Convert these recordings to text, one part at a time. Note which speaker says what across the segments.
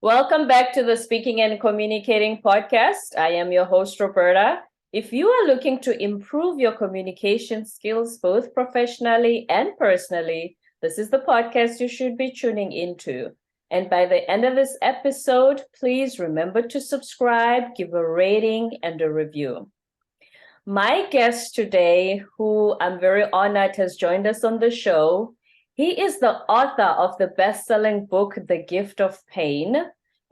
Speaker 1: Welcome back to the Speaking and Communicating podcast. I am your host, Roberta. If you are looking to improve your communication skills, both professionally and personally, this is the podcast you should be tuning into. And by the end of this episode, please remember to subscribe, give a rating, and a review. My guest today, who I'm very honored has joined us on the show, he is the author of the best-selling book, The Gift of Pain,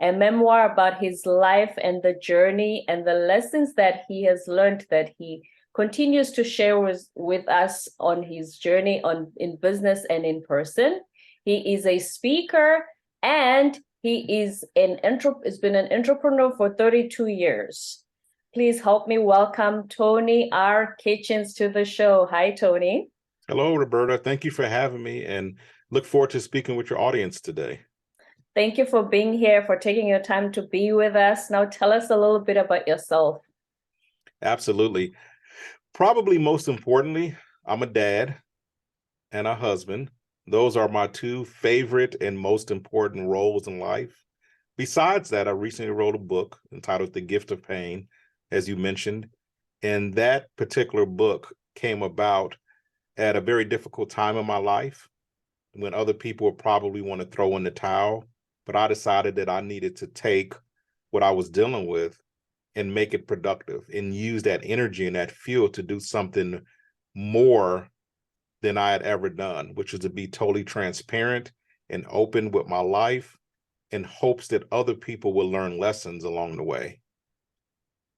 Speaker 1: a memoir about his life and the journey and the lessons that he has learned that he continues to share with us on his journey in business and in person. He is a speaker and he is has been an entrepreneur for 32 years. Please help me welcome Tony R. Kitchens to the show. Hi, Tony.
Speaker 2: Hello, Roberta. Thank you for having me and look forward to speaking with your audience today.
Speaker 1: Thank you for being here, for taking your time to be with us. Now tell us a little bit about yourself.
Speaker 2: Absolutely. Probably most importantly, I'm a dad and a husband. Those are my two favorite and most important roles in life. Besides that, I recently wrote a book entitled The Gift of Pain, as you mentioned. And that particular book came about at a very difficult time in my life when other people would probably want to throw in the towel. But I decided that I needed to take what I was dealing with and make it productive and use that energy and that fuel to do something more than I had ever done, which is to be totally transparent and open with my life in hopes that other people will learn lessons along the way.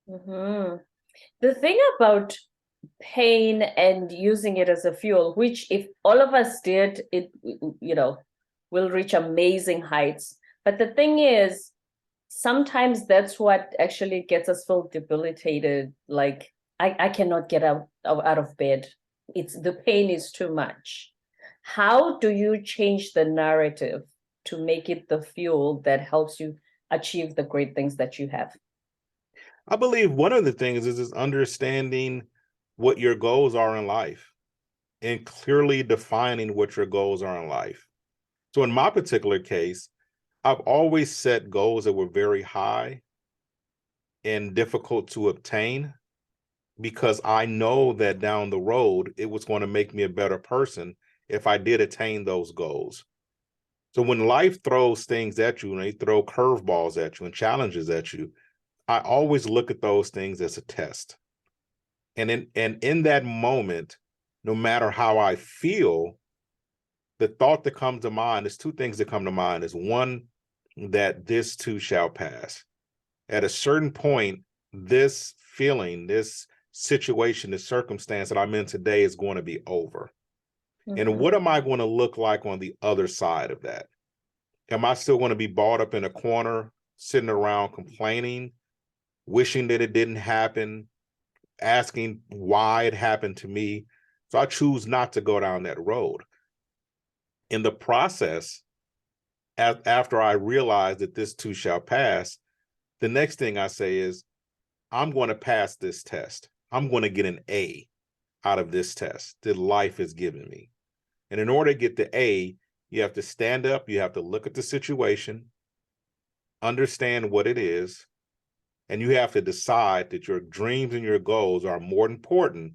Speaker 1: Mm-hmm. The thing about pain and using it as a fuel, which if all of us did, it, will reach amazing heights. But the thing is, sometimes that's what actually gets us feel debilitated. Like I cannot get out of bed. The pain is too much. How do you change the narrative to make it the fuel that helps you achieve the great things that you have?
Speaker 2: I believe one of the things is understanding what your goals are in life and clearly defining what your goals are in life. So in my particular case, I've always set goals that were very high and difficult to obtain because I know that down the road, it was going to make me a better person if I did attain those goals. So when life throws things at you and they throw curveballs at you and challenges at you, I always look at those things as a test. And in that moment, no matter how I feel, the thought that comes to mind is two things that come to mind is one, that this too shall pass. At a certain point, this feeling, this situation, this circumstance that I'm in today is going to be over. Mm-hmm. And what am I going to look like on the other side of that? Am I still going to be balled up in a corner, sitting around complaining, wishing that it didn't happen, asking why it happened to me? So I choose not to go down that road. In the process, after I realize that this too shall pass, the next thing I say is, I'm going to pass this test. I'm going to get an A out of this test that life has given me. And in order to get the A, you have to stand up, you have to look at the situation, understand what it is, and you have to decide that your dreams and your goals are more important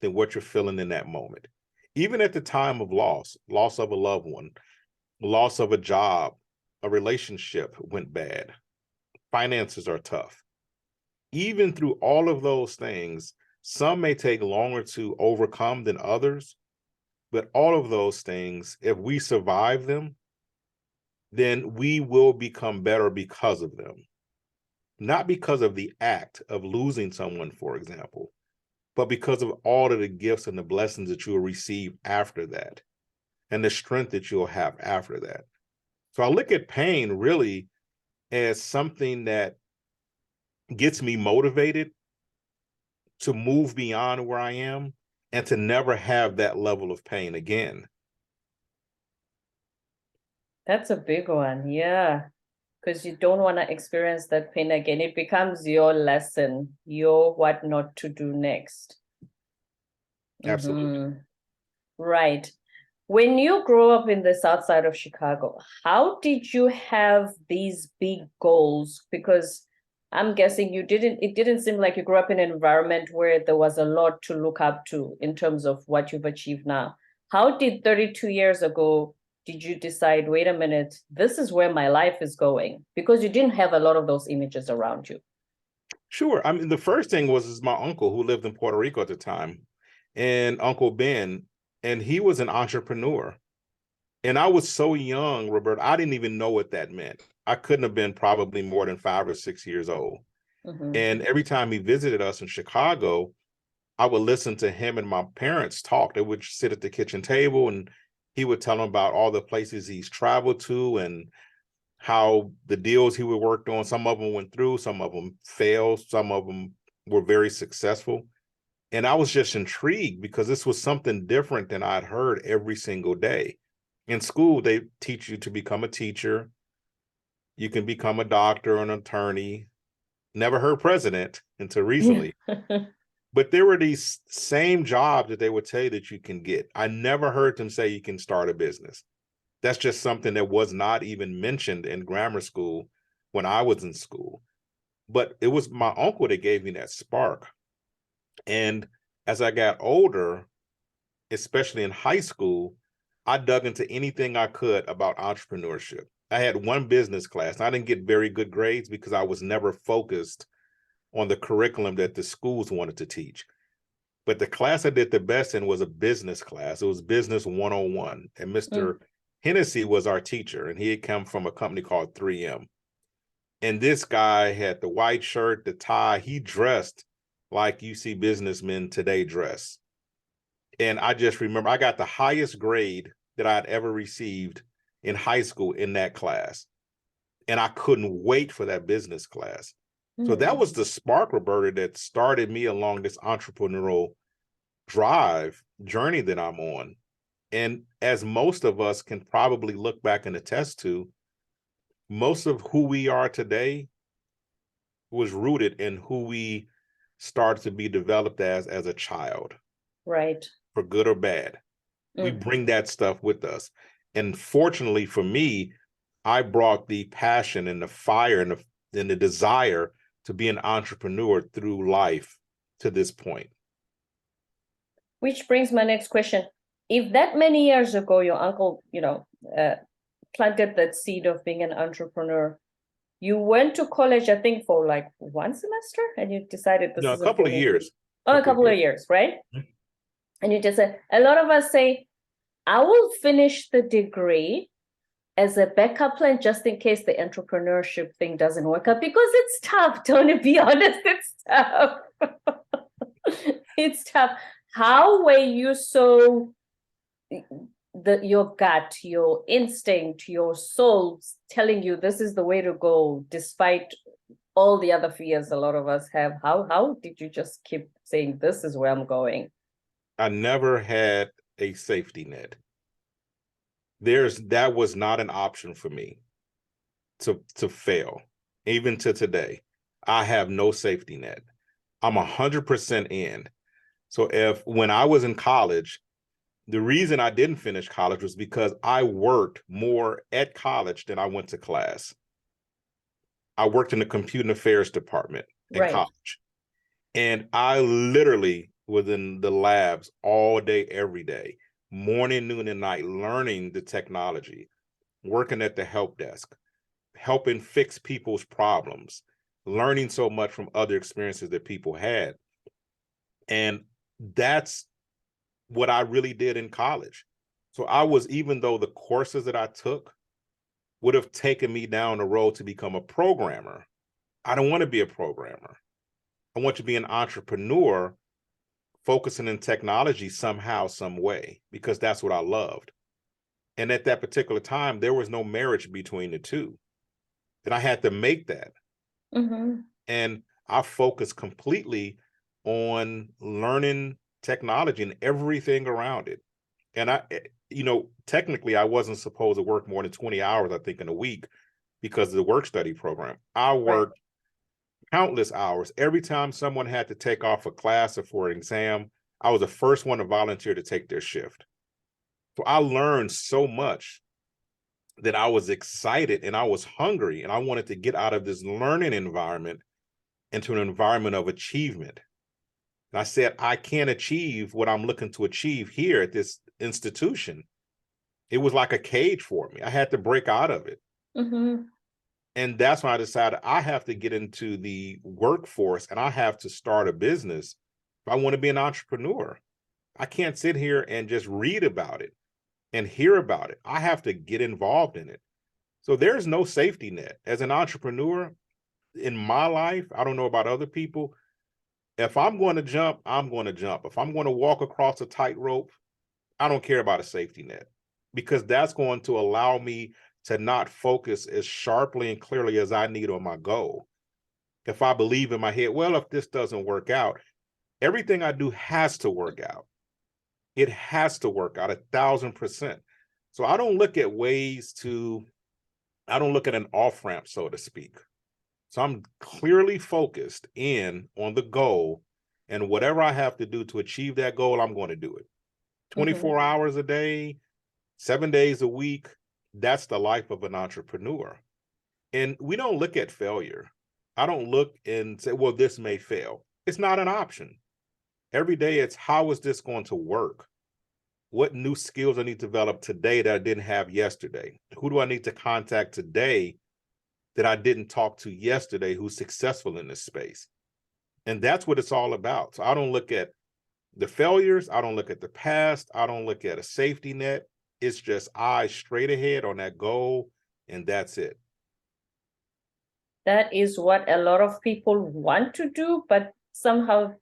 Speaker 2: than what you're feeling in that moment. Even at the time of loss of a loved one, loss of a job, a relationship went bad, finances are tough. Even through all of those things, some may take longer to overcome than others, but all of those things, if we survive them, then we will become better because of them. Not because of the act of losing someone, for example, but because of all of the gifts and the blessings that you will receive after that and the strength that you'll have after that. So I look at pain really as something that gets me motivated to move beyond where I am and to never have that level of pain again.
Speaker 1: That's a big one, yeah. Because you don't want to experience that pain again. It becomes your lesson, your what not to do next.
Speaker 2: Absolutely.
Speaker 1: Mm-hmm. Right. When you grew up in the south side of Chicago, how did you have these big goals? Because I'm guessing it didn't seem like you grew up in an environment where there was a lot to look up to in terms of what you've achieved now. How did 32 years ago did you decide, wait a minute, this is where my life is going? Because you didn't have a lot of those images around you.
Speaker 2: Sure. I mean, the first thing was my uncle who lived in Puerto Rico at the time, and Uncle Ben, and he was an entrepreneur. And I was so young, Robert, I didn't even know what that meant. I couldn't have been probably more than 5 or 6 years old.
Speaker 1: Mm-hmm.
Speaker 2: And every time he visited us in Chicago, I would listen to him and my parents talk. They would sit at the kitchen table and he would tell them about all the places he's traveled to and how the deals he would worked on, some of them went through, some of them failed, some of them were very successful. And I was just intrigued because this was something different than I'd heard every single day. In school, they teach you to become a teacher. You can become a doctor, an attorney. Never heard president until recently. But there were these same jobs that they would tell you that you can get. I never heard them say you can start a business. That's just something that was not even mentioned in grammar school when I was in school. But it was my uncle that gave me that spark. And as I got older, especially in high school, I dug into anything I could about entrepreneurship. I had one business class. I didn't get very good grades because I was never focused on the curriculum that the schools wanted to teach. But the class I did the best in was a business class. It was Business 101. And Mr. Hennessy was our teacher, and he had come from a company called 3M. And this guy had the white shirt, the tie. He dressed like you see businessmen today dress. And I just remember I got the highest grade that I'd ever received in high school in that class. And I couldn't wait for that business class. So that was the spark, Roberta, that started me along this entrepreneurial journey that I'm on. And as most of us can probably look back and attest to, most of who we are today was rooted in who we started to be developed as a child.
Speaker 1: Right.
Speaker 2: For good or bad. We bring that stuff with us. And fortunately for me, I brought the passion and the fire and the desire to be an entrepreneur through life to this point.
Speaker 1: Which brings my next question. If that many years ago, your uncle, planted that seed of being an entrepreneur, you went to college, I think, for like one semester, and you decided this is
Speaker 2: a couple of years.
Speaker 1: Oh, a couple of years, right? Mm-hmm. And you just said, a lot of us say, I will finish the degree as a backup plan just in case the entrepreneurship thing doesn't work out, because it's tough. Don't be honest, it's tough. It's tough. How were you so your gut, your instinct, your soul telling you this is the way to go, despite all the other fears a lot of us have? How did you just keep saying this is where I'm going?
Speaker 2: I never had a safety net. That was not an option for me to fail. Even to today, I have no safety net. I'm 100% in. So when I was in college, the reason I didn't finish college was because I worked more at college than I went to class. I worked in the computer affairs department in college. And I literally was in the labs all day, every day, morning, noon, and night, learning the technology, working at the help desk, helping fix people's problems, learning so much from other experiences that people had. And that's what I really did in college. So even though the courses that I took would have taken me down the road to become a programmer, I don't want to be a programmer. I want to be an entrepreneur focusing in technology somehow, some way, because that's what I loved. And at that particular time, there was no marriage between the two. And I had to make that. Mm-hmm. And I focused completely on learning technology and everything around it. And technically I wasn't supposed to work more than 20 hours, I think, in a week because of the work study program. I worked countless hours. Every time someone had to take off a class or for an exam, I was the first one to volunteer to take their shift. So I learned so much that I was excited and I was hungry and I wanted to get out of this learning environment into an environment of achievement. And I said, I can't achieve what I'm looking to achieve here at this institution. It was like a cage for me. I had to break out of it.
Speaker 1: Mm-hmm.
Speaker 2: And that's when I decided I have to get into the workforce and I have to start a business if I want to be an entrepreneur. I can't sit here and just read about it and hear about it. I have to get involved in it. So there's no safety net. As an entrepreneur in my life, I don't know about other people. If I'm going to jump, I'm going to jump. If I'm going to walk across a tightrope, I don't care about a safety net because that's going to allow me to not focus as sharply and clearly as I need on my goal. If I believe in my head, well, if this doesn't work out, everything I do has to work out. It has to work out 1,000%. So I don't look at ways to, I don't look at an off ramp, so to speak. So I'm clearly focused in on the goal, and whatever I have to do to achieve that goal, I'm going to do it. 24 hours a day, 7 days a week. That's the life of an entrepreneur. And we don't look at failure. I don't look and say, well, this may fail. It's not an option. Every day it's how is this going to work? What new skills I need to develop today that I didn't have yesterday? Who do I need to contact today that I didn't talk to yesterday who's successful in this space? And that's what it's all about. So I don't look at the failures. I don't look at the past. I don't look at a safety net. It's just eyes straight ahead on that goal, and that's it.
Speaker 1: That is what a lot of people want to do, but somehow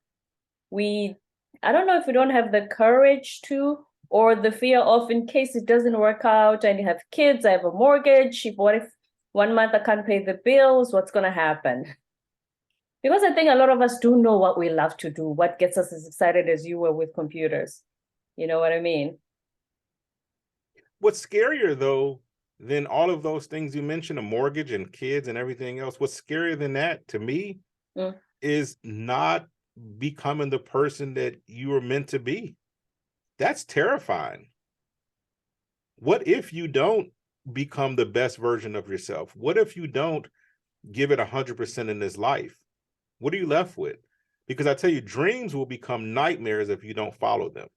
Speaker 1: I don't know if we don't have the courage to, or the fear of in case it doesn't work out and you have kids, I have a mortgage. What if 1 month I can't pay the bills? What's going to happen? Because I think a lot of us do know what we love to do, what gets us as excited as you were with computers. You know what I mean?
Speaker 2: What's scarier, though, than all of those things you mentioned, a mortgage and kids and everything else, what's scarier than that to me is not becoming the person that you were meant to be. That's terrifying. What if you don't become the best version of yourself? What if you don't give it 100% in this life? What are you left with? Because I tell you, dreams will become nightmares if you don't follow them.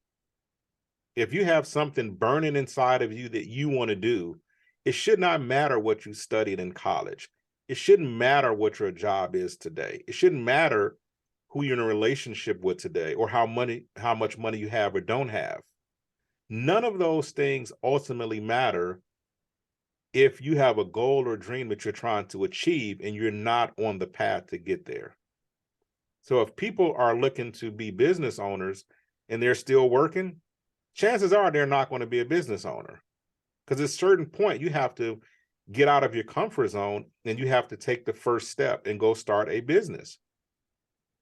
Speaker 2: If you have something burning inside of you that you want to do, it should not matter what you studied in college. It shouldn't matter what your job is today. It shouldn't matter who you're in a relationship with today or how much money you have or don't have. None of those things ultimately matter if you have a goal or dream that you're trying to achieve and you're not on the path to get there. So if people are looking to be business owners and they're still working, chances are they're not going to be a business owner, because at a certain point you have to get out of your comfort zone and you have to take the first step and go start a business,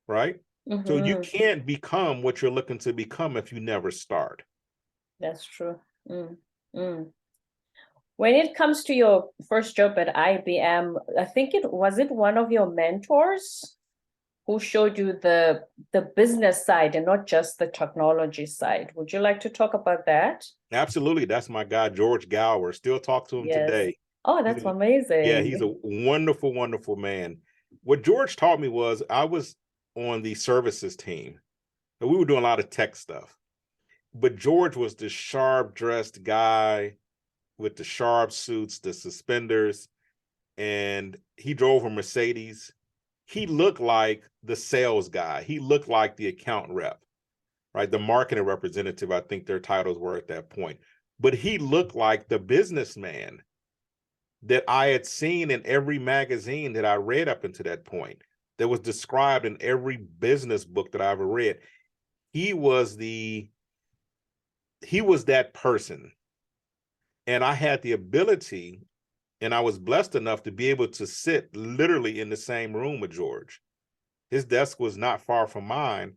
Speaker 2: right? So you can't become what you're looking to become if you never start.
Speaker 1: That's true. When it comes to your first job at IBM, I think it one of your mentors who showed you the business side and not just the technology side. Would you like to talk about that?
Speaker 2: Absolutely. That's my guy, George Gower. Still talk to him today.
Speaker 1: Oh, that's amazing.
Speaker 2: Yeah, he's a wonderful, wonderful man. What George taught me was I was on the services team, and we were doing a lot of tech stuff. But George was the sharp-dressed guy with the sharp suits, the suspenders, and he drove a Mercedes. He looked like the sales guy. He looked like the account rep, right? The marketing representative, I think their titles were at that point. But he looked like the businessman that I had seen in every magazine that I read up until that point, that was described in every business book that I ever read. He was that person. And I had the ability, and I was blessed enough to be able to sit literally in the same room with George. His desk was not far from mine.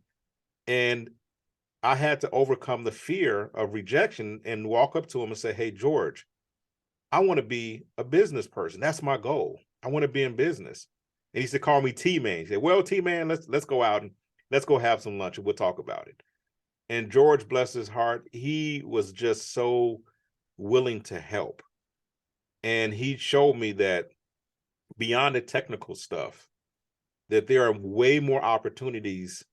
Speaker 2: And I had to overcome the fear of rejection and walk up to him and say, hey, George, I want to be a business person. That's my goal. I want to be in business. And he used to call me T-Man. He said, well, T-Man, let's go out and let's go have some lunch and we'll talk about it. And George, bless his heart, he was just so willing to help. And he showed me that beyond the technical stuff, that there are way more opportunities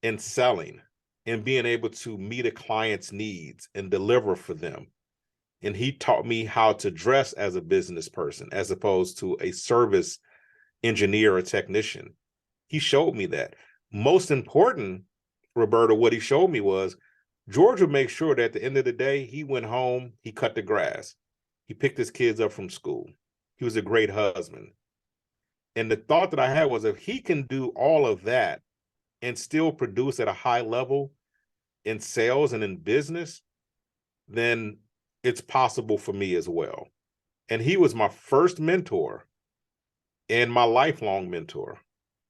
Speaker 2: in selling and being able to meet a client's needs and deliver for them. And he taught me how to dress as a business person as opposed to a service engineer or technician. He showed me that. Most important, Roberta, what he showed me was George would make sure that at the end of the day, he went home, he cut the grass, he picked his kids up from school. He was a great husband. And the thought that I had was if he can do all of that and still produce at a high level in sales and in business, then it's possible for me as well. And he was my first mentor and my lifelong mentor.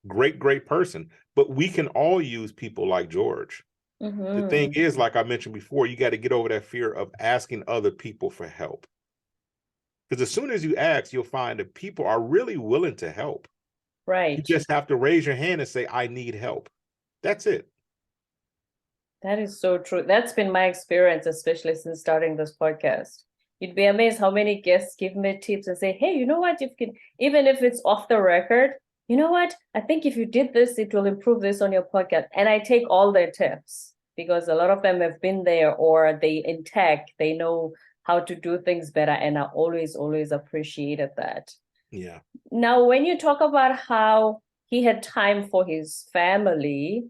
Speaker 2: Great, great person. But we can all use people like George. The thing is, like I mentioned before, you got to get over that fear of asking other people for help. Because as soon as you ask, you'll find that people are really willing to help.
Speaker 1: Right.
Speaker 2: You just have to raise your hand and say, I need help. That's it.
Speaker 1: That is so true. That's been my experience, especially since starting this podcast. You'd be amazed how many guests give me tips and say, hey, you know what? You can, even if it's off the record, you know what? I think if you did this, it will improve this on your podcast. And I take all their tips because a lot of them have been there or they in tech, they know how to do things better. And I always, always appreciated that.
Speaker 2: Yeah.
Speaker 1: Now, when you talk about how he had time for his family,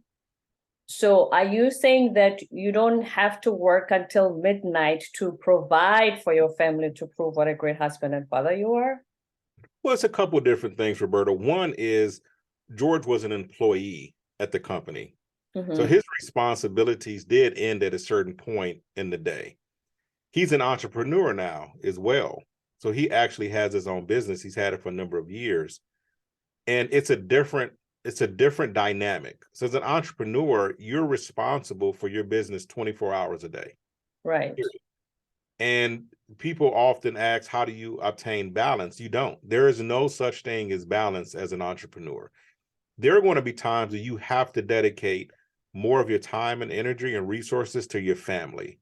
Speaker 1: so are you saying that you don't have to work until midnight to provide for your family to prove what a great husband and father you are?
Speaker 2: Well, it's a couple of different things, Roberta. One is George was an employee at the company. So his responsibilities did end at a certain point in the day. He's an entrepreneur now as well. So he actually has his own business. He's had it for a number of years. And it's a different dynamic. So as an entrepreneur, you're responsible for your business 24 hours a day.
Speaker 1: Right.
Speaker 2: And people often ask, how do you obtain balance? You don't. There is no such thing as balance as an entrepreneur. There are going to be times that you have to dedicate more of your time and energy and resources to your family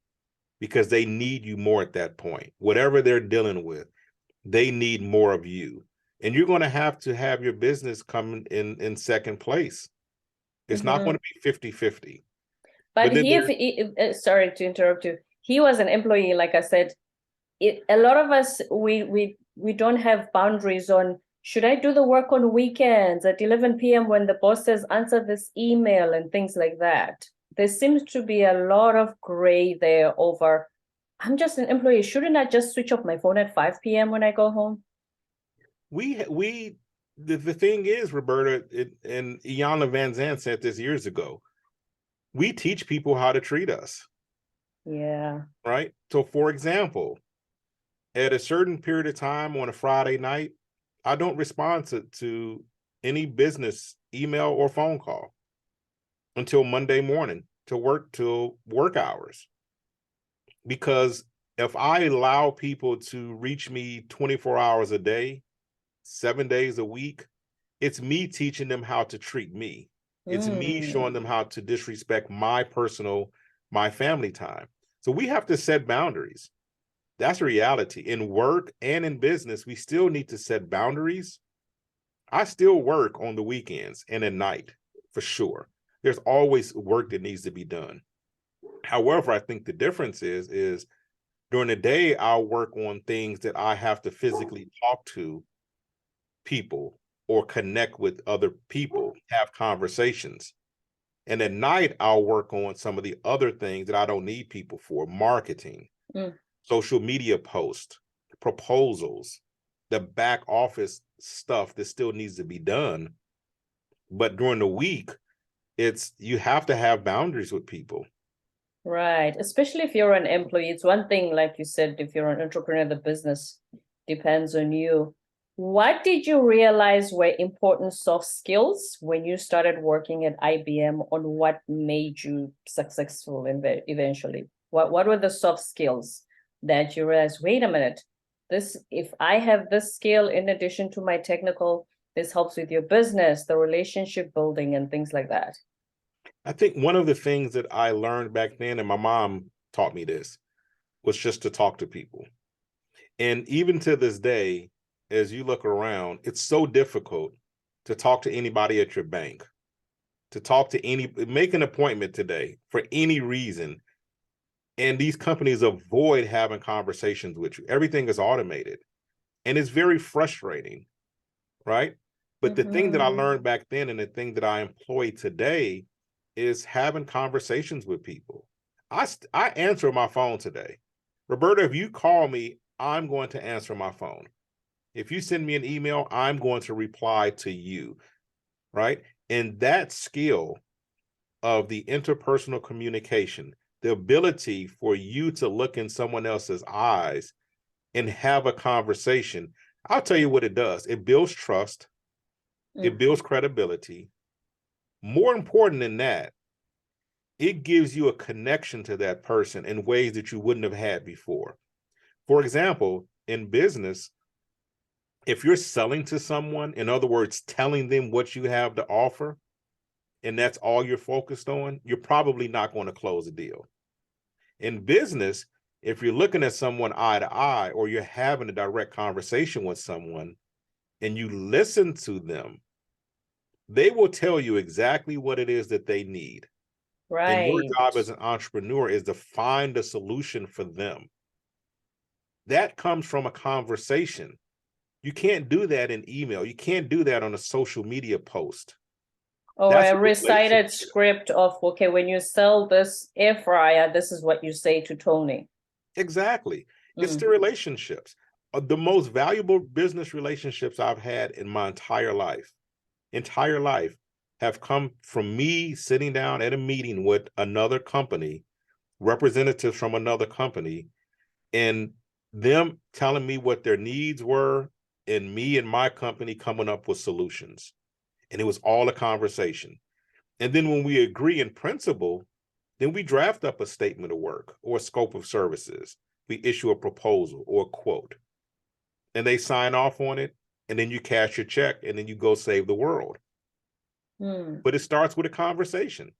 Speaker 2: because they need you more at that point. Whatever they're dealing with, they need more of you. And you're going to have your business come in second place. It's not going to be 50-50.
Speaker 1: But sorry to interrupt you. He was an employee, like I said. A lot of us, we don't have boundaries on, should I do the work on weekends at 11 p.m. when the boss says answer this email and things like that. There seems to be a lot of gray there over, I'm just an employee. Shouldn't I just switch off my phone at 5 p.m. when I go home?
Speaker 2: The thing is, Roberta, and Iyanla Vanzant said this years ago, we teach people how to treat us.
Speaker 1: Yeah.
Speaker 2: Right? So for example, at a certain period of time on a Friday night, I don't respond to any business email or phone call until Monday morning till work hours. Because if I allow people to reach me 24 hours a day, 7 days a week, it's me teaching them how to treat me. It's me showing them how to disrespect my family time. So we have to set boundaries. That's a reality. In work and in business, we still need to set boundaries. I still work on the weekends and at night, for sure. There's always work that needs to be done. However, I think the difference is during the day, I'll work on things that I have to physically talk to people or connect with other people, have conversations. And at night, I'll work on some of the other things that I don't need people for, marketing, social media posts, proposals, the back office stuff that still needs to be done. But during the week, you have to have boundaries with people.
Speaker 1: Right. Especially if you're an employee. It's one thing, like you said, if you're an entrepreneur, the business depends on you. What did you realize were important soft skills when you started working at IBM on what made you successful eventually? What were the soft skills that you realized, wait a minute, if I have this skill in addition to my technical, this helps with your business, the relationship building and things like that?
Speaker 2: I think one of the things that I learned back then, and my mom taught me this, was just to talk to people. And even to this day, as you look around, it's so difficult to talk to anybody at your bank, to talk to make an appointment today for any reason. And these companies avoid having conversations with you. Everything is automated. And it's very frustrating, right? But the thing that I
Speaker 1: Mm-hmm.
Speaker 2: learned back then and the thing that I employ today is having conversations with people. I answer my phone today. Roberta, if you call me, I'm going to answer my phone. If you send me an email, I'm going to reply to you, right? And that skill of the interpersonal communication, the ability for you to look in someone else's eyes and have a conversation, I'll tell you what it does. It builds trust, it builds credibility. More important than that, it gives you a connection to that person in ways that you wouldn't have had before. For example, in business, if you're selling to someone, in other words, telling them what you have to offer, and that's all you're focused on, you're probably not going to close a deal. In business, if you're looking at someone eye to eye, or you're having a direct conversation with someone and you listen to them, they will tell you exactly what it is that they need. And your
Speaker 1: Right.
Speaker 2: job as an entrepreneur is to find a solution for them. That comes from a conversation. You can't do that in email. You can't do that on a social media post.
Speaker 1: Or
Speaker 2: That's
Speaker 1: a
Speaker 2: a
Speaker 1: recited
Speaker 2: relationship.
Speaker 1: script of, okay, when you sell this air fryer, this is what you say to Tony.
Speaker 2: Exactly. It's the
Speaker 1: Mm.
Speaker 2: relationships. The most valuable business relationships I've had in my entire life, have come from me sitting down at a meeting with another company, representatives from another company, and them telling me what their needs were, and me and my company coming up with solutions. And it was all a conversation. And then when we agree in principle, then we draft up a statement of work or a scope of services. We issue a proposal or a quote, and they sign off on it. And then you cash your check and then you go save the world.
Speaker 1: Mm.
Speaker 2: But it starts with a conversation.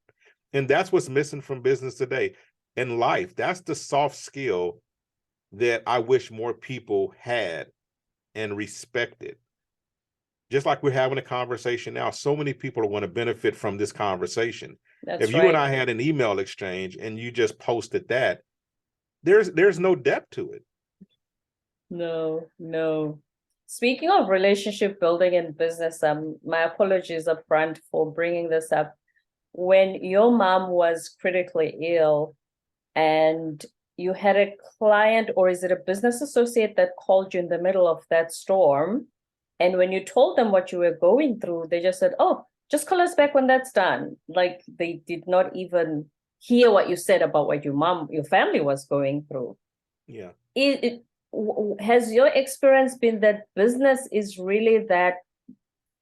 Speaker 2: And that's what's missing from business today. In life, that's the soft skill that I wish more people had and respected. Just like we're having a conversation now, so many people want to benefit from this conversation. If
Speaker 1: That's
Speaker 2: you and
Speaker 1: right.
Speaker 2: I had an email exchange and you just posted that, there's no depth to it.
Speaker 1: No, no. Speaking of relationship building in business, my apologies up front for bringing this up. When your mom was critically ill and you had a client, or is it a business associate that called you in the middle of that storm? And when you told them what you were going through, they just said, "Oh, just call us back when that's done." Like they did not even hear what you said about what your family was going through.
Speaker 2: Yeah.
Speaker 1: Has your experience been that business is really that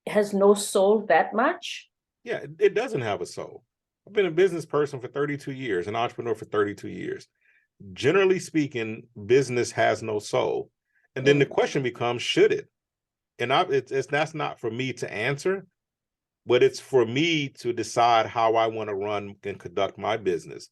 Speaker 1: has no soul that much?
Speaker 2: Yeah, it doesn't have a soul. I've been a business person for 32 years, an entrepreneur for 32 years. Generally speaking, business has no soul. And then the
Speaker 1: Mm.
Speaker 2: question becomes, should it? And it's that's not for me to answer, but it's for me to decide how I want to run and conduct my business.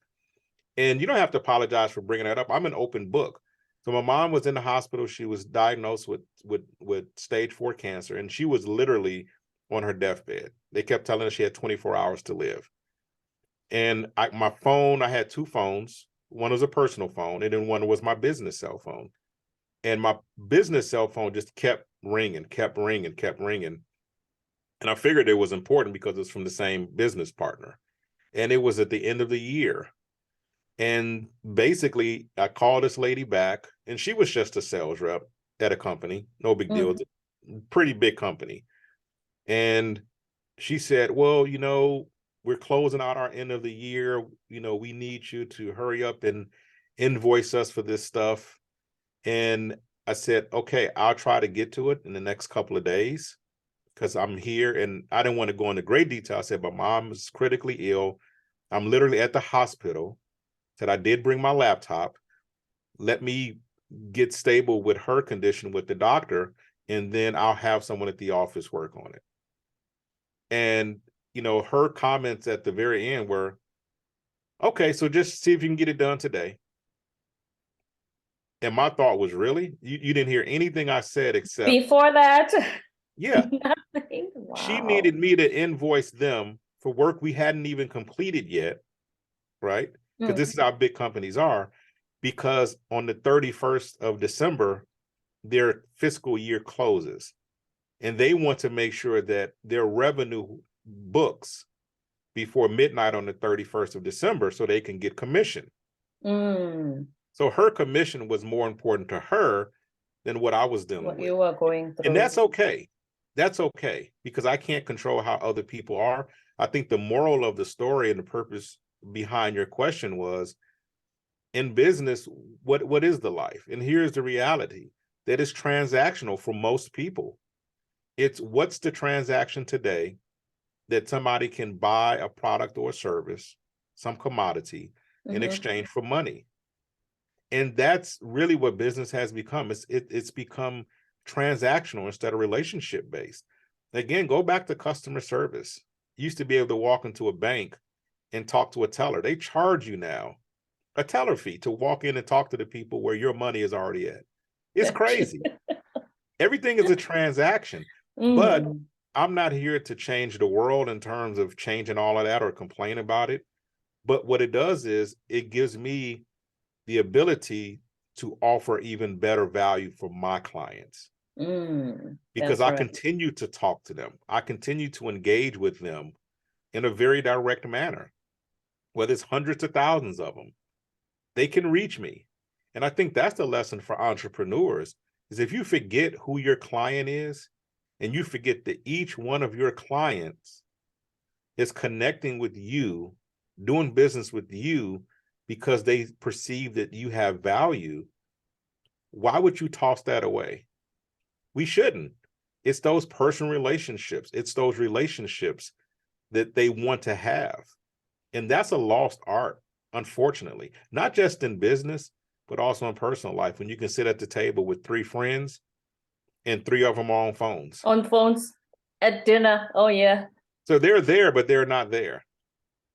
Speaker 2: And you don't have to apologize for bringing that up. I'm an open book. So my mom was in the hospital. She was diagnosed with stage 4 cancer, and she was literally on her deathbed. They kept telling her she had 24 hours to live. And my phone, I had two phones. One was a personal phone, and then one was my business cell phone. And my business cell phone just kept ringing, kept ringing, kept ringing. And I figured it was important because it's from the same business partner. And it was at the end of the year. And basically, I called this lady back, and she was just a sales rep at a company. No big deal.
Speaker 1: Mm.
Speaker 2: It's a pretty big company. And she said, well, we're closing out our end of the year. We need you to hurry up and invoice us for this stuff. And I said, okay, I'll try to get to it in the next couple of days because I'm here. And I didn't want to go into great detail. I said, my mom is critically ill. I'm literally at the hospital. Said I did bring my laptop. Let me get stable with her condition with the doctor, and then I'll have someone at the office work on it. And her comments at the very end were, okay, so just see if you can get it done today. And my thought was, really? You didn't hear anything I said except,
Speaker 1: Before that,
Speaker 2: yeah,
Speaker 1: nothing.
Speaker 2: she
Speaker 1: Wow.
Speaker 2: needed me to invoice them for work we hadn't even completed yet, right? Because this is how big companies are, because on the 31st of December, their fiscal year closes. And they want to make sure that their revenue books before midnight on the 31st of December so they can get commission.
Speaker 1: Mm.
Speaker 2: So her commission was more important to her than what I was dealing
Speaker 1: What
Speaker 2: with.
Speaker 1: you were going through.
Speaker 2: And that's okay. That's okay, because I can't control how other people are. I think the moral of the story and the purpose behind your question was, in business, what is the life? And here's the reality, that it's transactional for most people. It's what's the transaction today that somebody can buy a product or a service, some commodity, in exchange for money. And that's really what business has become. It's become transactional instead of relationship based. Again, go back to customer service. You used to be able to walk into a bank and talk to a teller. They charge you now a teller fee to walk in and talk to the people where your money is already at. It's crazy. Everything is a transaction. But I'm not here to change the world in terms of changing all of that or complain about it. But what it does is it gives me the ability to offer even better value for my clients. Because I continue to talk to them. I continue to engage with them in a very direct manner, whether it's hundreds of thousands of them. They can reach me. And I think that's the lesson for entrepreneurs, is if you forget who your client is, and you forget that each one of your clients is connecting with you, doing business with you because they perceive that you have value, why would you toss that away? We shouldn't. It's those personal relationships. It's those relationships that they want to have. And that's a lost art, unfortunately, not just in business, but also in personal life. When you can sit at the table with 3 friends and 3 of them are on phones.
Speaker 1: On phones at dinner. Oh, yeah.
Speaker 2: So they're there, but they're not there.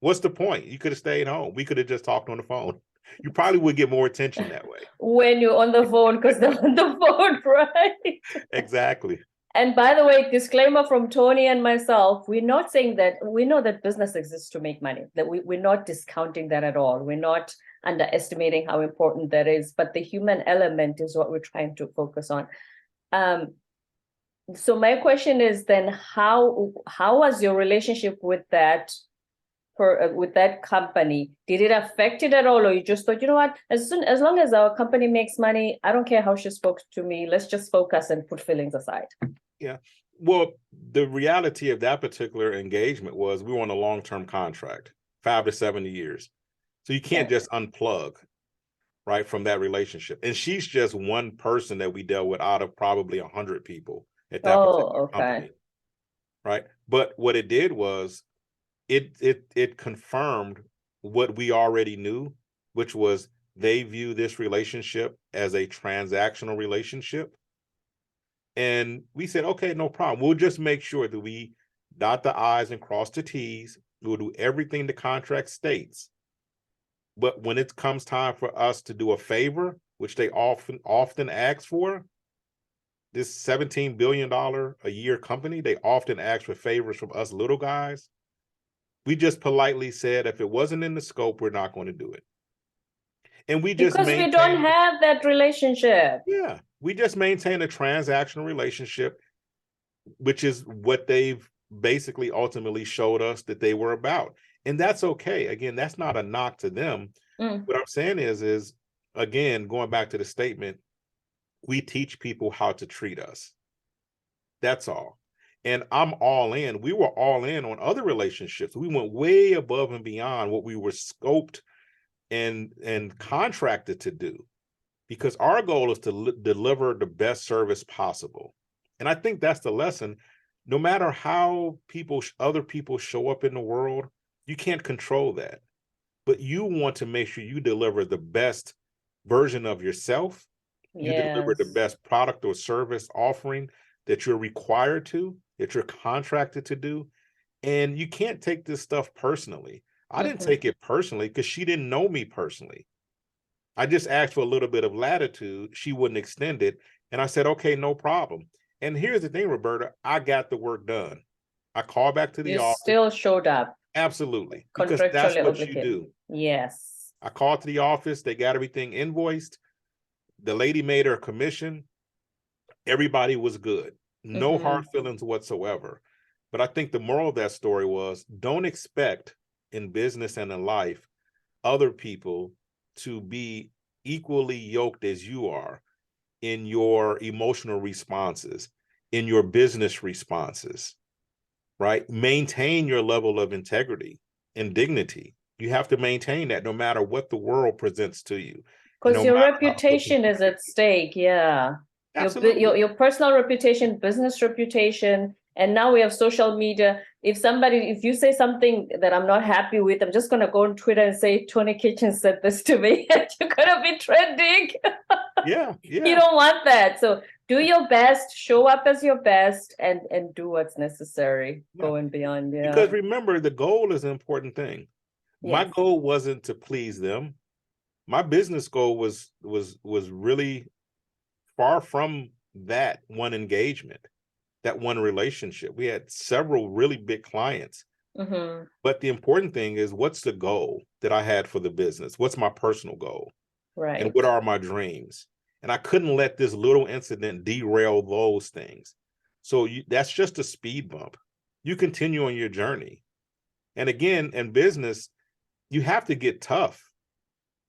Speaker 2: What's the point? You could have stayed home. We could have just talked on the phone. You probably would get more attention that way.
Speaker 1: When you're on the phone, because they're on the phone, right?
Speaker 2: Exactly.
Speaker 1: And by the way, disclaimer from Tony and myself, we're not saying that, we know that business exists to make money, that we're not discounting that at all. We're not underestimating how important that is, but the human element is what we're trying to focus on. So my question is then, how was your relationship with that with that company? Did it affect it at all, or you just thought, you know what, as long as our company makes money, I don't care how she spoke to me, let's just focus and put feelings aside?
Speaker 2: Yeah. Well, the reality of that particular engagement was we were on a long-term contract, 5 to 7 years. So you can't just unplug, right, from that relationship. And she's just one person that we dealt with out of probably 100 people at that particular company, right? But what it did was it confirmed what we already knew, which was they view this relationship as a transactional relationship. And we said, okay, no problem. We'll just make sure that we dot the I's and cross the T's. We'll do everything the contract states. But when it comes time for us to do a favor, which they often ask for, this $17 billion a year company, they often ask for favors from us little guys. We just politely said, if it wasn't in the scope, we're not going to do it. And we just
Speaker 1: because we don't have that relationship.
Speaker 2: Yeah, we just maintain a transactional relationship, which is what they've basically ultimately showed us that they were about. And that's okay. Again, that's not a knock to them. What I'm saying is again, going back to the statement, we teach people how to treat us. That's all. And I'm all in. We were all in on other relationships. We went way above and beyond what we were scoped and contracted to do, because our goal is to deliver the best service possible. And I think that's the lesson. No matter how other people show up in the world, you can't control that. But you want to make sure you deliver the best version of yourself. You deliver the best product or service offering that you're required to, that you're contracted to do. And you can't take this stuff personally. I didn't
Speaker 1: Mm-hmm.
Speaker 2: take it personally because she didn't know me personally. I just asked for a little bit of latitude. She wouldn't extend it. And I said, okay, no problem. And here's the thing, Roberta, I got the work done. I called back to the
Speaker 1: You
Speaker 2: office.
Speaker 1: still showed up,
Speaker 2: Absolutely. Because that's
Speaker 1: contractually
Speaker 2: what you
Speaker 1: obligated.
Speaker 2: do.
Speaker 1: Yes.
Speaker 2: I called to the office. They got everything invoiced. The lady made her commission. Everybody was good. No
Speaker 1: Mm-hmm.
Speaker 2: hard feelings whatsoever. But I think the moral of that story was don't expect in business and in life other people to be equally yoked as you are in your emotional responses, in your business responses, right? Maintain your level of integrity and dignity. You have to maintain that no matter what the world presents to you. And
Speaker 1: Because
Speaker 2: no
Speaker 1: your
Speaker 2: matter what
Speaker 1: reputation is at stake. Yeah.
Speaker 2: absolutely.
Speaker 1: Your personal reputation, business reputation, and now we have social media. If you say something that I'm not happy with, I'm just gonna go on Twitter and say Tony Kitchen said this to me. You're gonna be trending.
Speaker 2: Yeah,
Speaker 1: You
Speaker 2: yeah.
Speaker 1: don't want that. So do your best, show up as your best, and do what's necessary,
Speaker 2: Yeah.
Speaker 1: going beyond.
Speaker 2: Because
Speaker 1: Yeah.
Speaker 2: remember, the goal is an important thing. My
Speaker 1: Yes.
Speaker 2: goal wasn't to please them. My business goal was really far from that one engagement, that one relationship. We had several really big clients.
Speaker 1: Mm-hmm.
Speaker 2: But the important thing is what's the goal that I had for the business? What's my personal goal? And
Speaker 1: Right.
Speaker 2: what are my dreams? And I couldn't let this little incident derail those things. So that's just a speed bump. You continue on your journey. And again, in business, you have to get tough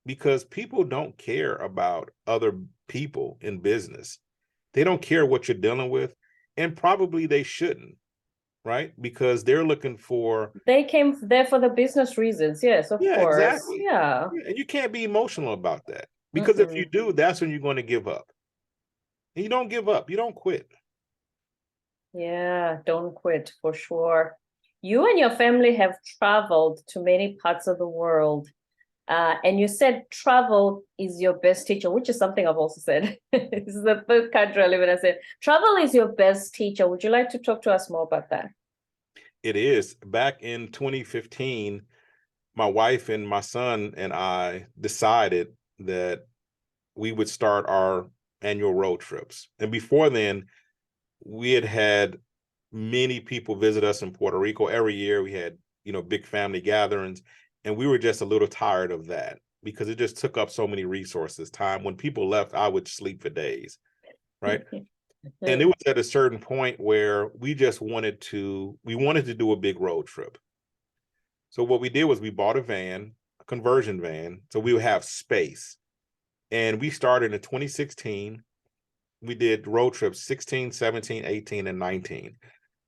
Speaker 2: because people don't care about other people in business. They don't care what you're dealing with. And probably they shouldn't, right? Because they're looking for.
Speaker 1: They came there for the business reasons. Yes, of
Speaker 2: Yeah,
Speaker 1: course.
Speaker 2: exactly.
Speaker 1: Yeah.
Speaker 2: Yeah, and you can't be emotional about that because if you
Speaker 1: Mm-mm.
Speaker 2: do, that's when you're going to give up. And you don't give up, you don't quit.
Speaker 1: Yeah, don't quit for sure. You and your family have traveled to many parts of the world. And you said travel is your best teacher, which is something I've also said. This is the third country I live in. I said, travel is your best teacher. Would you like to talk to us more about that?
Speaker 2: It is. Back in 2015, my wife and my son and I decided that we would start our annual road trips. And before then, we had many people visit us in Puerto Rico every year. We had, big family gatherings, and we were just a little tired of that because it just took up so many resources, time. When people left, I would sleep for days, right? And it was at a certain point where we wanted to do a big road trip. So what we did was we bought a van, a conversion van, so we would have space. And we started in 2016. We did road trips 16, 17, 18, and 19.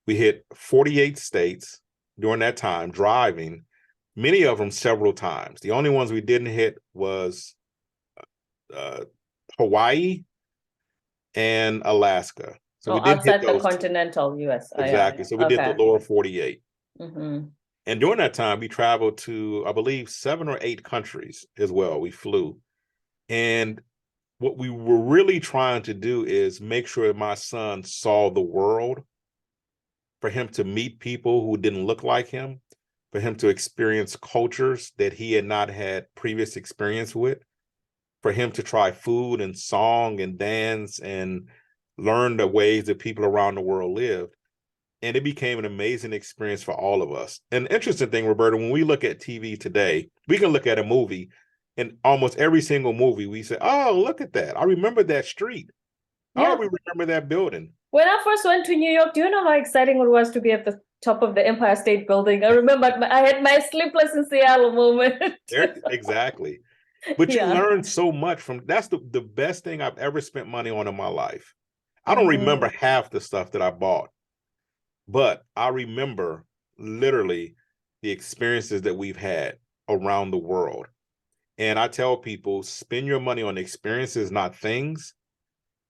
Speaker 2: We hit 48 states during that time, driving, many of them several times. The only ones we didn't hit was uh, Hawaii and Alaska. So
Speaker 1: Oh,
Speaker 2: we didn't hit
Speaker 1: outside the
Speaker 2: those two.
Speaker 1: continental US. Oh, yeah,
Speaker 2: Exactly. So we
Speaker 1: yeah.
Speaker 2: did the
Speaker 1: Okay.
Speaker 2: lower 48.
Speaker 1: Mm-hmm.
Speaker 2: And during that time, we traveled to, I believe, 7 or 8 countries as well. We flew. And what we were really trying to do is make sure my son saw the world, for him to meet people who didn't look like him, for him to experience cultures that he had not had previous experience with, for him to try food and song and dance and learn the ways that people around the world lived. And it became an amazing experience for all of us. An interesting thing, Roberta, when we look at TV today, we can look at a movie, and almost every single movie we say, oh, look at that. I remember that street. Oh,
Speaker 1: Yeah.
Speaker 2: we remember that building.
Speaker 1: When I first went to New York, do you know how exciting it was to be at the top of the Empire State Building? I remember I had my sleepless in Seattle moment.
Speaker 2: Exactly. But you
Speaker 1: Yeah.
Speaker 2: learn so much from that's the best thing I've ever spent money on in my life. I don't remember
Speaker 1: Mm-hmm.
Speaker 2: half the stuff that I bought, but I remember literally the experiences that we've had around the world. And I tell people, spend your money on experiences, not things.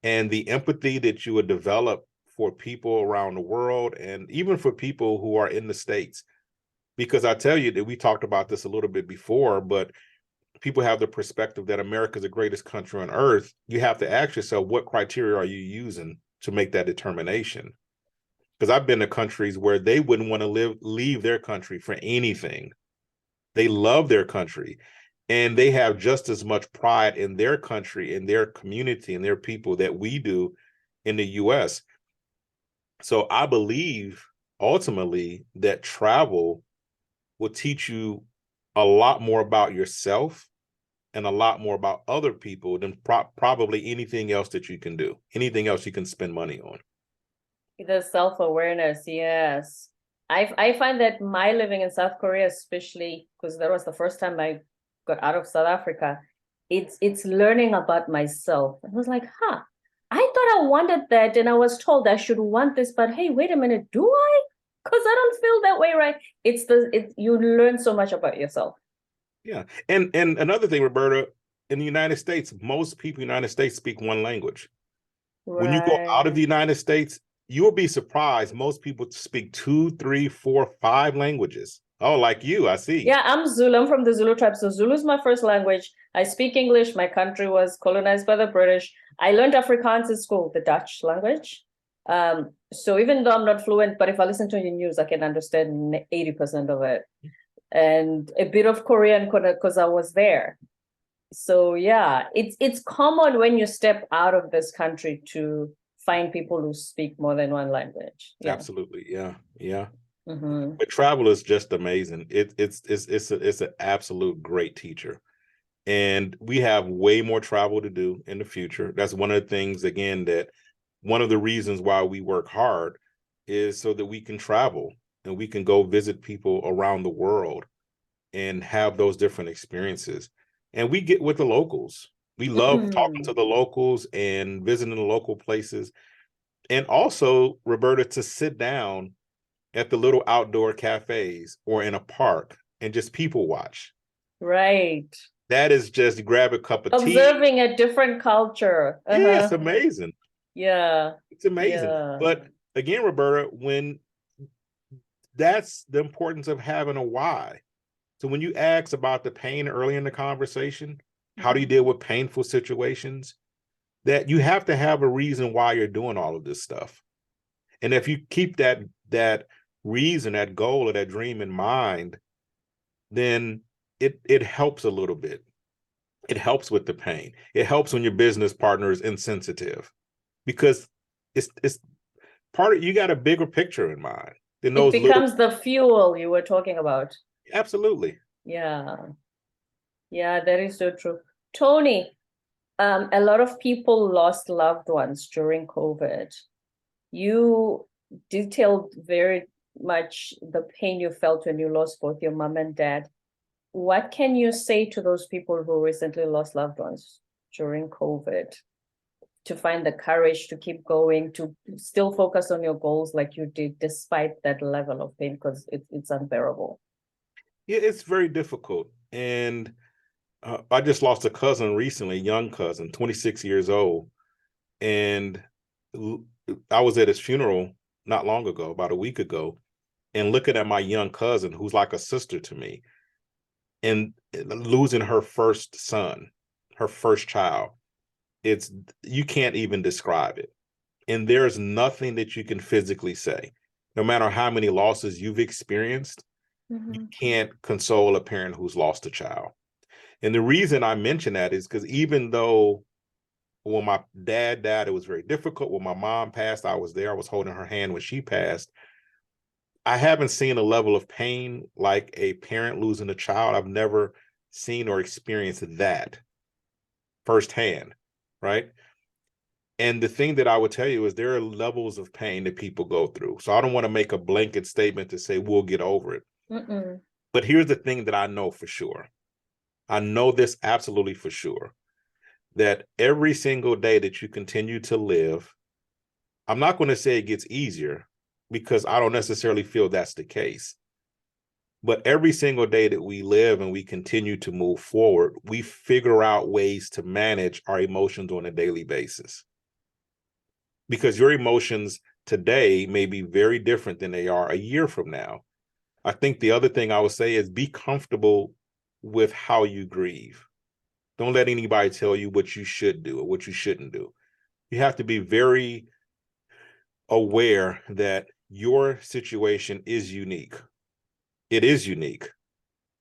Speaker 2: And the empathy that you would develop for people around the world and even for people who are in the States. Because I tell you that we talked about this a little bit before, but people have the perspective that America is the greatest country on earth. You have to ask yourself, what criteria are you using to make that determination? Because I've been to countries where they wouldn't want to leave their country for anything. They love their country, and they have just as much pride in their country, in their community, and their people that we do in the US. So I believe ultimately that travel will teach you a lot more about yourself and a lot more about other people than probably anything else that you can do, anything else you can spend money on.
Speaker 1: The self-awareness, yes. I find that my living in South Korea, especially because that was the first time I got out of South Africa, it's learning about myself. I was like, I thought I wanted that, and I was told I should want this, but hey, wait a minute, do I? Because I don't feel that way, right? You learn so much about yourself.
Speaker 2: Yeah. And another thing, Roberta, in the United States, most people in the United States speak one language. When you go out of the
Speaker 1: Right.
Speaker 2: United States, you will be surprised. Most people speak 2, 3, 4, 5 languages. Oh, like you, I see.
Speaker 1: Yeah, I'm Zulu. I'm from the Zulu tribe. So Zulu is my first language. I speak English. My country was colonized by the British. I learned Afrikaans in school, the Dutch language. So even though I'm not fluent, but if I listen to the news, I can understand 80% of it. And a bit of Korean because I was there. So yeah, it's common when you step out of this country to find people who speak more than one language. Yeah.
Speaker 2: Absolutely. Yeah. Yeah.
Speaker 1: Mm-hmm.
Speaker 2: But travel is just amazing. It's an absolute great teacher. And we have way more travel to do in the future. That's one of the things, again, that one of the reasons why we work hard is so that we can travel and we can go visit people around the world and have those different experiences. And we get with the locals. We love talking to the locals and visiting the local places. And also, Roberta, to sit down at the little outdoor cafes or in a park and just people watch.
Speaker 1: Right.
Speaker 2: That is just grab a cup of tea.
Speaker 1: Observing a different culture.
Speaker 2: Yeah, it's amazing.
Speaker 1: Yeah.
Speaker 2: It's amazing.
Speaker 1: Yeah.
Speaker 2: But again, Roberta, when that's the importance of having a why. So when you ask about the pain early in the conversation, how do you deal with painful situations? That you have to have a reason why you're doing all of this stuff. And if you keep that reason, that goal, or that dream in mind, then it helps a little bit. It helps with the pain. It helps when your business partner is insensitive, because it's part of, you got a bigger picture in mind than
Speaker 1: It
Speaker 2: those little.
Speaker 1: becomes the fuel you were talking about.
Speaker 2: Absolutely.
Speaker 1: Yeah. Yeah, that is so true. Tony, a lot of people lost loved ones during COVID. You detailed very much the pain you felt when you lost both your mom and dad. What can you say to those people who recently lost loved ones during COVID to find the courage to keep going, to still focus on your goals like you did, despite that level of pain, because it's unbearable?
Speaker 2: Yeah, it's very difficult. And I just lost a cousin recently, young cousin, 26 years old. And I was at his funeral not long ago, about a week ago, and looking at my young cousin, who's like a sister to me, and losing her first son, her first child. It's, you can't even describe it. And there's nothing that you can physically say. No matter how many losses you've experienced, you can't console a parent who's lost a child. And the reason I mention that is because even though when my dad died, it was very difficult. When my mom passed, I was there. I was holding her hand when she passed. I haven't seen a level of pain like a parent losing a child. I've never seen or experienced that firsthand, right? And the thing that I would tell you is there are levels of pain that people go through. So I don't want to make a blanket statement to say we'll get over it. But here's the thing that I know for sure. I know this absolutely for sure, that every single day that you continue to live, I'm not going to say it gets easier because I don't necessarily feel that's the case. But every single day that we live and we continue to move forward, we figure out ways to manage our emotions on a daily basis. Because your emotions today may be very different than they are a year from now. I think the other thing I would say is be comfortable with how you grieve. Don't let anybody tell you what you should do or what you shouldn't do. You have to be very aware that your situation is unique. It is unique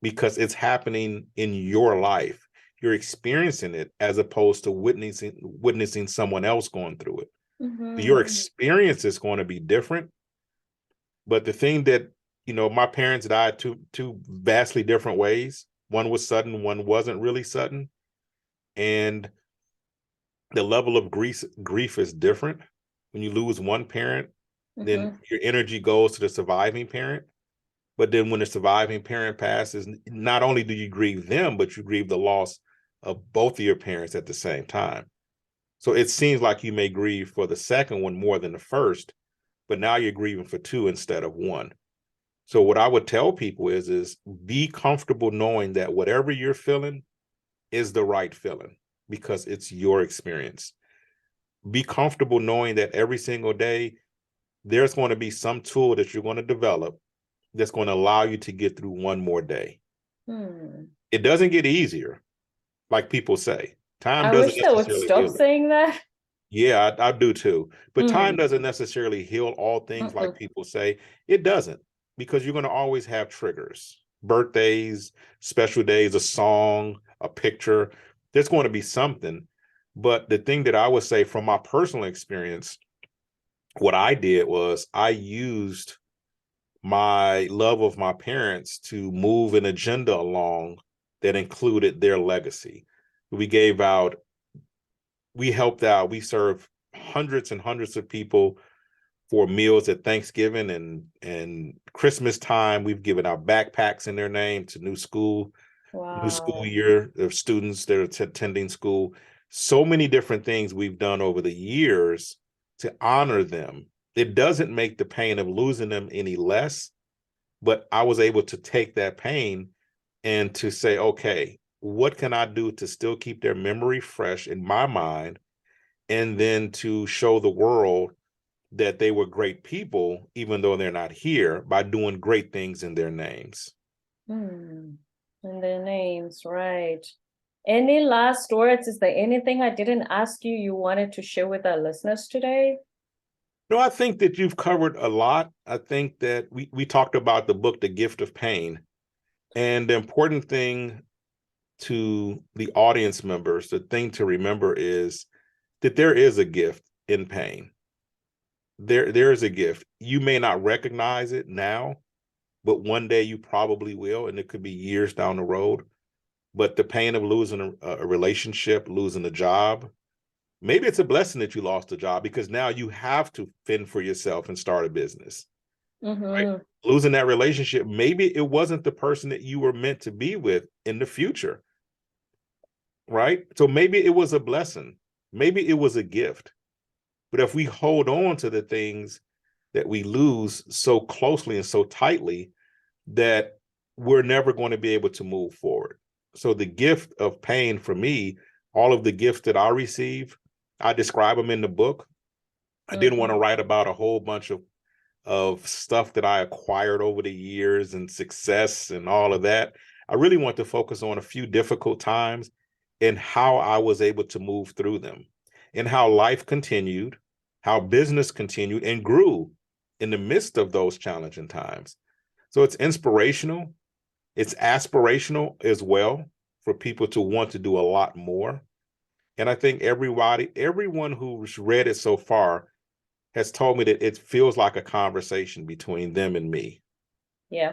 Speaker 2: because it's happening in your life. You're experiencing it as opposed to witnessing someone else going through it. Your experience is going to be different. But the thing that, my parents died two vastly different ways. One was sudden, one wasn't really sudden. And the level of grief is different. When you lose one parent, then your energy goes to the surviving parent. But then when the surviving parent passes, not only do you grieve them, but you grieve the loss of both of your parents at the same time. So it seems like you may grieve for the second one more than the first, but now you're grieving for two instead of one. So what I would tell people is be comfortable knowing that whatever you're feeling is the right feeling because it's your experience. Be comfortable knowing that every single day, there's going to be some tool that you're going to develop that's going to allow you to get through one more day. It doesn't get easier, like people say. Time
Speaker 1: I
Speaker 2: doesn't
Speaker 1: wish they would
Speaker 2: necessarily
Speaker 1: stop
Speaker 2: heal it.
Speaker 1: saying that.
Speaker 2: Yeah, I do too. But time doesn't necessarily heal all things like people say. It doesn't, because you're going to always have triggers, birthdays, special days, a song, a picture. There's going to be something. But the thing that I would say from my personal experience, what I did was I used my love of my parents to move an agenda along that included their legacy. We helped out, we served hundreds and hundreds of people for meals at Thanksgiving and Christmas time. We've given out backpacks in their name to new school year of students that are attending school. So many different things we've done over the years to honor them. It doesn't make the pain of losing them any less, but I was able to take that pain and to say, okay, what can I do to still keep their memory fresh in my mind, and then to show the world that they were great people, even though they're not here, by doing great things in their names.
Speaker 1: In their names, right. Any last words? Is there anything I didn't ask you wanted to share with our listeners today?
Speaker 2: No, I think that you've covered a lot. I think that we talked about the book, The Gift of Pain. And the important thing to the audience members, the thing to remember is that there is a gift in pain. There is a gift. You may not recognize it now, but one day you probably will, and it could be years down the road. But the pain of losing a relationship, losing a job, maybe it's a blessing that you lost a job because now you have to fend for yourself and start a business. Right? Losing that relationship, maybe it wasn't the person that you were meant to be with in the future. Right? So maybe it was a blessing. Maybe it was a gift. But if we hold on to the things that we lose so closely and so tightly, that we're never going to be able to move forward. So the gift of pain for me, all of the gifts that I receive, I describe them in the book. I didn't want to write about a whole bunch of stuff that I acquired over the years and success and all of that. I really want to focus on a few difficult times and how I was able to move through them, and how life continued, how business continued and grew in the midst of those challenging times. So it's inspirational. It's aspirational as well for people to want to do a lot more. And I think everyone who's read it so far has told me that it feels like a conversation between them and me.
Speaker 1: Yeah.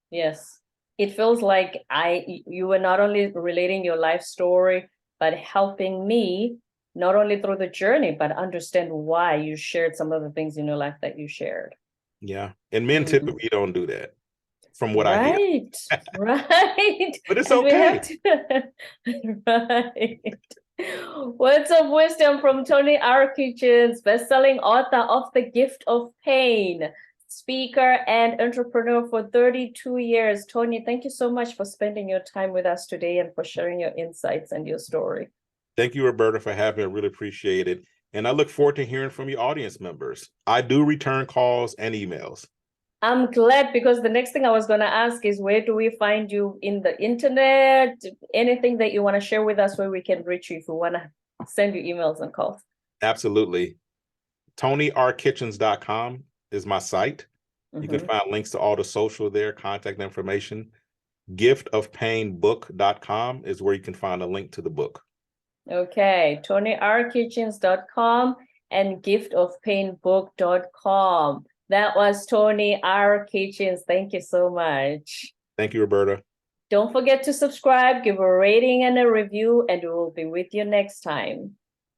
Speaker 1: Yes. It feels like you were not only relating your life story, but helping me not only through the journey, but understand why you shared some of the things in your life that you shared.
Speaker 2: Yeah. And men typically don't do that, from what I hear.
Speaker 1: Right.
Speaker 2: But it's
Speaker 1: And
Speaker 2: okay.
Speaker 1: Right. Words of wisdom from Tony R. Kitchens, best-selling author of The Gift of Pain, speaker and entrepreneur for 32 years. Tony, thank you so much for spending your time with us today and for sharing your insights and your story.
Speaker 2: Thank you, Roberta, for having me. I really appreciate it. And I look forward to hearing from your audience members. I do return calls and emails.
Speaker 1: I'm glad, because the next thing I was going to ask is, where do we find you in the internet? Anything that you want to share with us where we can reach you if we want to send you emails and calls?
Speaker 2: Absolutely. TonyRKitchens.com. is my site. You can
Speaker 1: Mhm.
Speaker 2: find links to all the social there, contact information. Giftofpainbook.com is where you can find a link to the book.
Speaker 1: Okay, TonyRKitchens.com and giftofpainbook.com. That was Tony R. Kitchens. Thank you so much.
Speaker 2: Thank you, Roberta.
Speaker 1: Don't forget to subscribe, give a rating and a review, and we will be with you next time.